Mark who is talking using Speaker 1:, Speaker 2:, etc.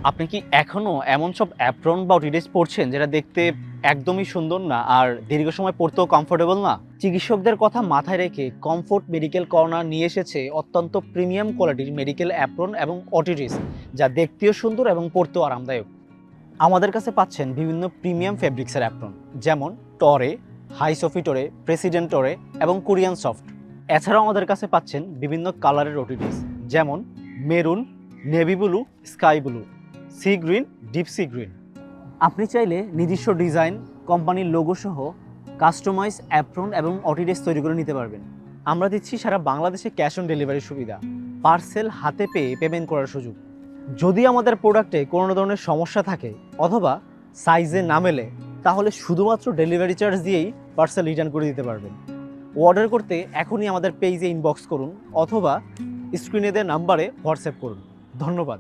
Speaker 1: আপনি কি এখনো এমন সব অ্যাপ্রন বা অটিডেস পড়ছেন যেটা দেখতে একদমই সুন্দর না আর দীর্ঘ সময় পড়তেও কমফোর্টেবল না? চিকিৎসকদের কথা মাথায় রেখে কমফোর্ট মেডিকেল কর্নার নিয়ে এসেছে অত্যন্ত প্রিমিয়াম কোয়ালিটির মেডিকেল অ্যাপ্রন এবং অটিডিস, যা দেখতেও সুন্দর এবং পড়তেও আরামদায়ক। আমাদের কাছে পাচ্ছেন বিভিন্ন প্রিমিয়াম ফেব্রিক্সের অ্যাপ্রন, যেমন টরে, হাই সফিটরে, প্রেসিডেন্টরে এবং কোরিয়ান সফট। এছাড়াও আমাদের কাছে পাচ্ছেন বিভিন্ন কালারের অটিডিস, যেমন maroon, navy blue, sky blue, sea green, deep sea green. আপনি চাইলে নিজস্ব ডিজাইন, কোম্পানির লোগো সহ কাস্টমাইজ অ্যাপ্রন এবং অটিডিস তৈরি করে নিতে পারবেন। আমরা দিচ্ছি সারা বাংলাদেশে ক্যাশ অন ডেলিভারি সুবিধা, পার্সেল হাতে পেয়ে পেমেন্ট করার সুযোগ। যদি আমাদের প্রোডাক্টে কোনো ধরনের সমস্যা থাকে অথবা সাইজে না মেলে, তাহলে শুধুমাত্র ডেলিভারি চার্জ দিয়েই পার্সেল রিটার্ন করে দিতে পারবেন। অর্ডার করতে এখনই আমাদের পেজে ইনবক্স করুন অথবা স্ক্রিনে দেওয়া নাম্বারে হোয়াটসঅ্যাপ করুন। ধন্যবাদ।